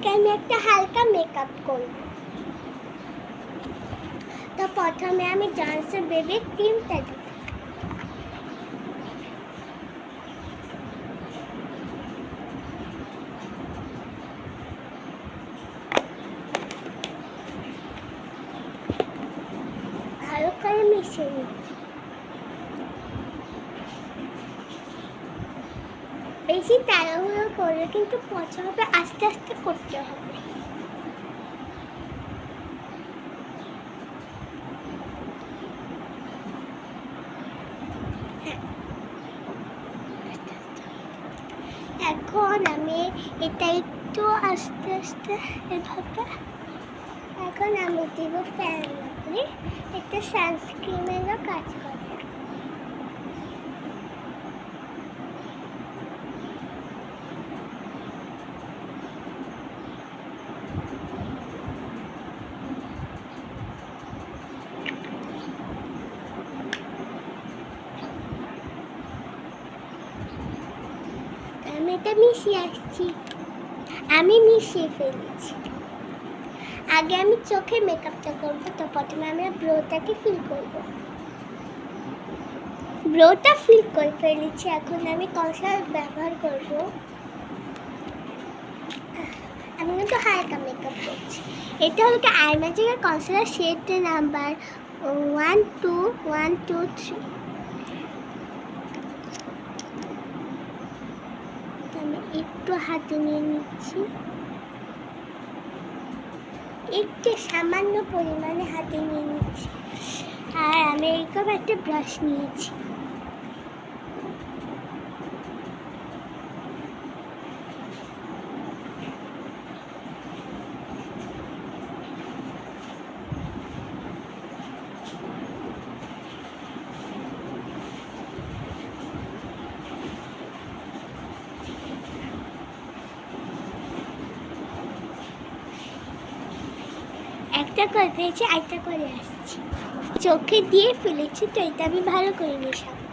আজকে আমি একটা হালকা মেকআপ করব। তো প্রথমে আমি জনসন বেবি ক্রিমটা দিই। ভালো করে মিশিয়ে নিচ্ছি। বেশি তাড়াহুড়ো করলে কিন্তু পচা হবে, আস্তে আস্তে করতে হবে। এখন আমি এটা একটু আস্তে আস্তে এভাবে, এখন আমি দিব ফ্যান লাভলি, একটা সানস্ক্রিনেরও কাজ করে। আমি এটা মিশিয়ে আসছি, আমি মিশিয়ে ফেলেছি। আগে আমি চোখে মেকআপটা করবো, তো প্রথমে আমি ব্রোটাকে ফিল করব। ব্রোটা ফিল করে ফেলেছি, এখন আমি কনসিলার ব্যবহার করব। আমি কিন্তু হালকা মেকআপ করছি। এটা হলো কি আই ম্যাজিকের কনসিলার শেড নাম্বার 12123। আমি একটু হাতে নিয়ে নিচ্ছি, একটু সামান্য পরিমাণে হাতে নিয়ে নিচ্ছি। আর আমি এরকম একটা ব্রাশ নিয়েছি। একটা করে ফেলেছি, একটা করে আসছি। চোখে দিয়ে ফেলেছি, তো এটা আমি ভালো করে মেশাবো।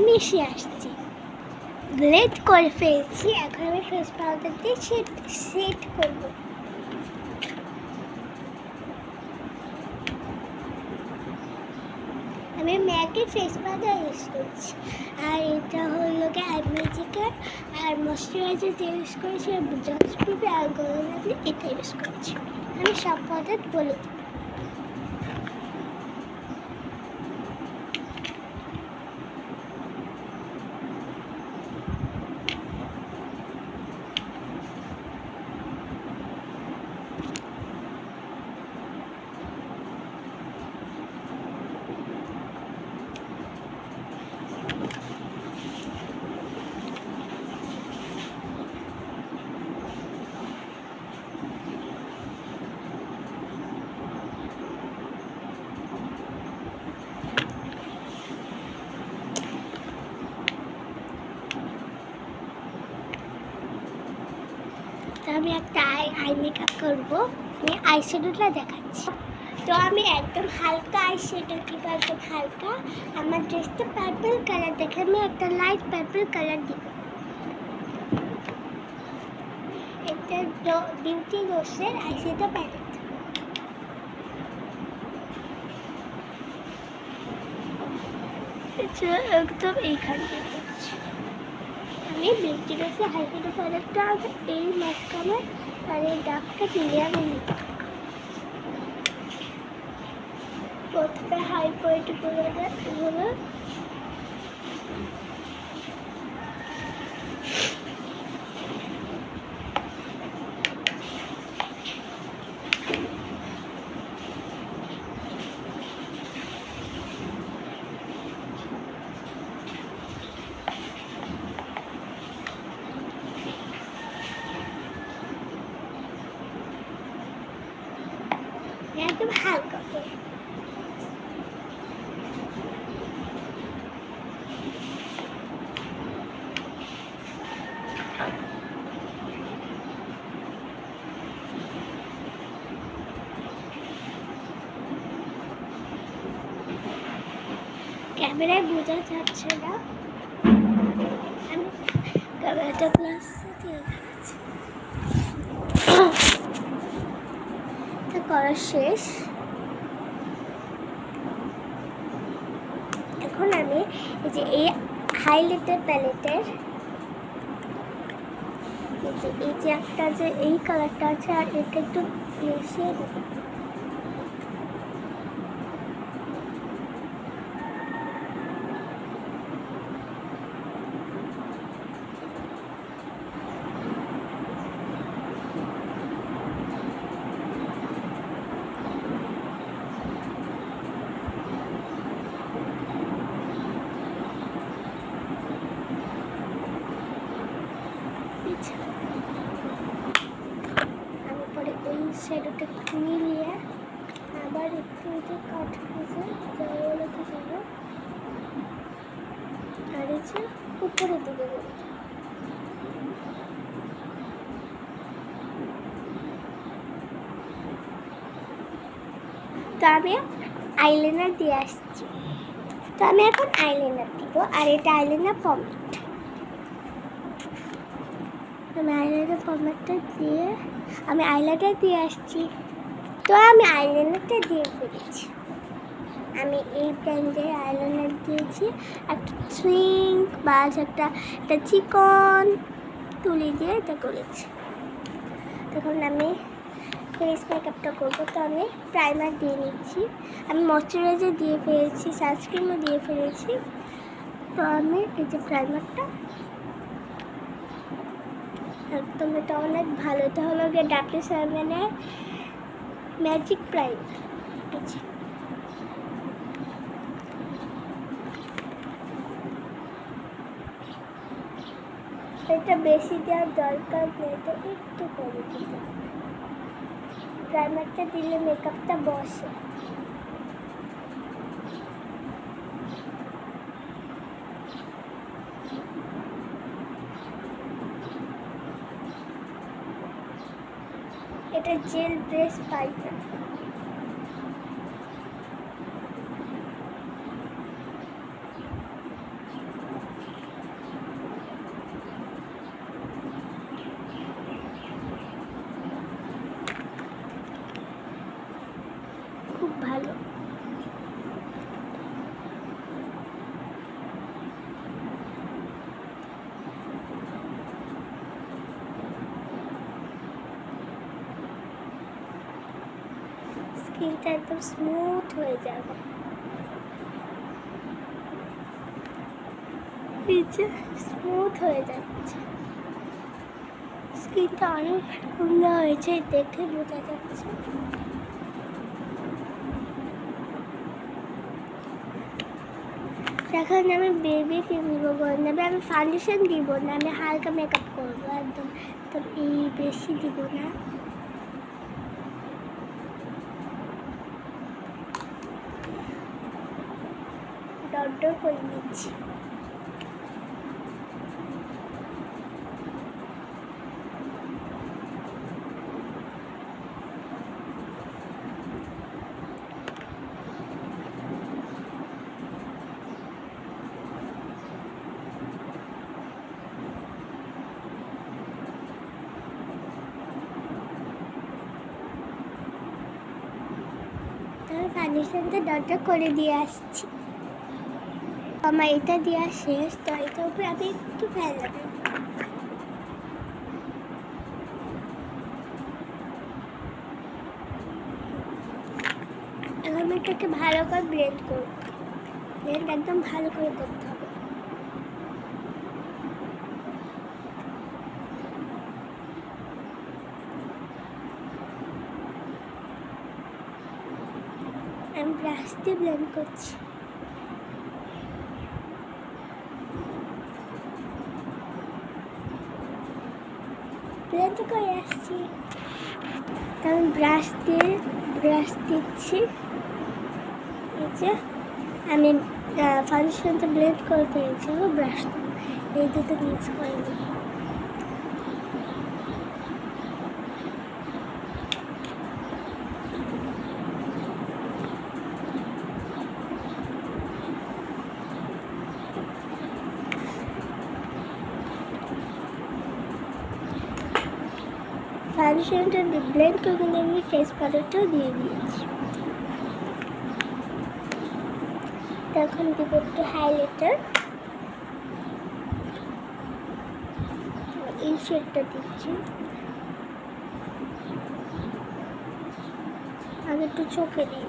মিশিয়ে আসছি, ব্লেড করে ফেলেছি। এখন আমি ফেস পাউডার দিয়ে সেট করবো। আমি ম্যাকের ফেস পাউডার ইউজ করছি, আর এটা হলো গিয়ে আই ম্যাজিকের, আর ময়শ্চারাইজার যে ইউজ করেছি জনসন বেবি আর গ্লো লাভলি এটা ইউজ করছি। আমি সব পাউডার বলে দিই। আমি একটা আই মেকআপ করবো, আমি আই শ্যাডোটা দেখাচ্ছি। তো আমি একদম হালকা আই শ্যাডো দিব, একদম হালকা। আমার ড্রেসটা পার্পল কালার, দেখে আমি একটা লাইট পার্পল কালার দিব। একটা বিউটি রোজের আই শ্যাডো প্যালেট। একদম এইখানে আমি বিউটি রোজের আই শ্যাডো প্যালেটটা এই মাঝখানে আর এই ডাকটা ক্লিয়ার নিব। প্রথমে হাই পয়েন্ট করে হলো একদম হালকা করে। ক্যামেরায় বোঝা যাচ্ছে না, আমি ক্যামেরাটা গ্লাস দিয়ে দেখাচ্ছি। এটা করা শেষ। এখন আমি এই যে এই হাইলাইটার প্যালেটের এই যে একটা যে এই কালারটা আছে আর এটা একটু মিশিয়ে দেবো। আমি পরে এই শ্যাডোটা একটু মিলিয়ে আবার একটু যে কাট দিয়েছে জায়গাগুলোতে যাবো আর এই যে উপরের দিকে যাবো। তো আমি আইলাইনার দিয়ে আসছি। তো আমি এখন আইলাইনার দিব আর এটা আইলাইনার পমেট। আমি আইলাইনার পমেটটা দিয়ে আমি আইলাইনার দিয়ে আসছি। তো আমি আইলাইনারটা দিয়ে ফেলেছি। আমি এই ব্র্যান্ডের আইলাইনার দিয়েছি, একটা সুইং বাস একটা চিকন তুলি দিয়ে এটা করেছি। তখন আমি ফেস মেকআপটা করবো। তো আমি প্রাইমার দিয়ে নিচ্ছি, আমি ময়শ্চারাইজার দিয়ে ফেলেছি, সানস্ক্রিনও দিয়ে ফেলেছি। তো আমি এই যে প্রাইমারটা একদম এটা অনেক ভালো, এটা হলো গিয়ে W7-এর ম্যাজিক প্রাইমার। এটা বেশি দেওয়ার দরকার নেই, তো একটু করে দিতে হবে। প্রাইমারটা দিলে মেকআপটা বসে। এটা জেল ব্রেস পাইপার। খুব ভালো। স্কিনটা একদম স্মুথ হয়ে যাবে। স্মুথ হয়ে যাচ্ছে, স্কিনটা অনেক সুন্দর হয়েছে, দেখে বোঝা যাচ্ছে। এখন আমি বেবি ক্রিম দিব নেবে, আমি ফাউন্ডেশন দিব না, আমি হালকা মেকআপ করবো একদম, তো এই বেশি দিব না। ডট করে নিচ্ছি। ফাউন্ডেশনটা ডটটা করে দিয়ে আসছি। আমার এটা দেওয়া শেষ, তো এটার উপরে আমি একটু ফেল দেবো। এখন আমি এটাকে ভালো করে ব্লেন্ড করব। ব্লেন্ড একদম ভালো করে করতে হবে। আমি ব্রাশ দিয়ে ব্লেন্ড করছি। ব্লেন্ড করে আসছি। আমি ব্রাশ দিচ্ছি। এই যে আমি ফাউন্ডেশনটা ব্লেন্ড করে ফেলেছি, ব্রাশ এই দুটো মিক্স করে নিই। ফাউন্ডেশনটা ব্লেন্ড করে কিন্তু আমি ফেস পাউডারটাও দিয়ে দিয়েছি। এখন দিব একটু হাইলাইটার, এই শেডটা দিচ্ছি। আগে একটু চোখে দিই।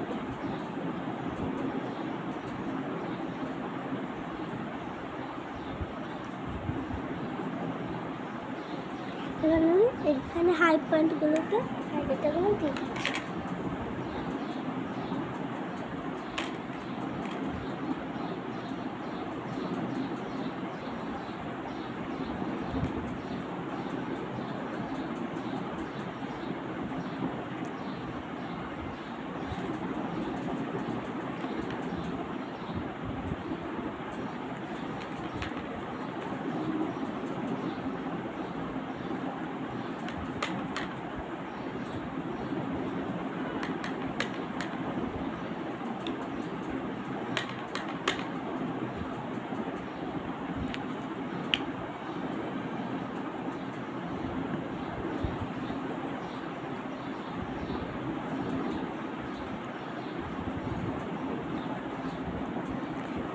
এখানে হাই পয়েন্টগুলোতে হাইলাইটারগুলো দিয়ে দিচ্ছি।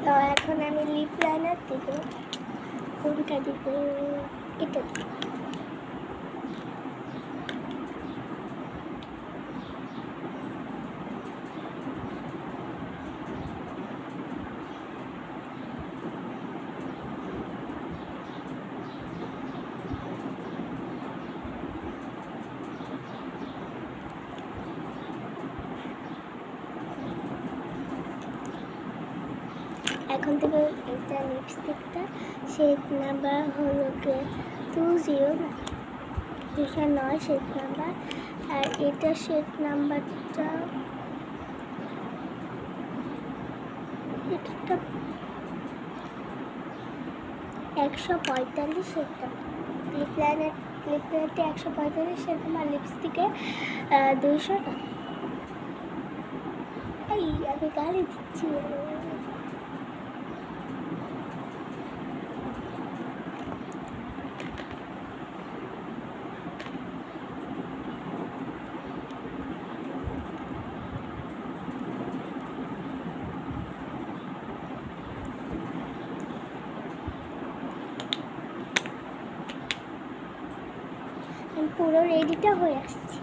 তো এখন আমি লিপ লাইনার দিব। কোনটা দিব? এটা দিব। এখন থেকে এটা লিপস্টিকটা শেড নাম্বার হলো 2009 শেড নাম্বার, আর এটা শেড নাম্বারটা এটা 145 শেড নাম্বার। লিপলাইনারটা 145 শেড নাম্বার, লিপস্টিকে 200 টাকা। আমি গালি দিচ্ছি। পুরো রেডিটা হয়ে আসছে।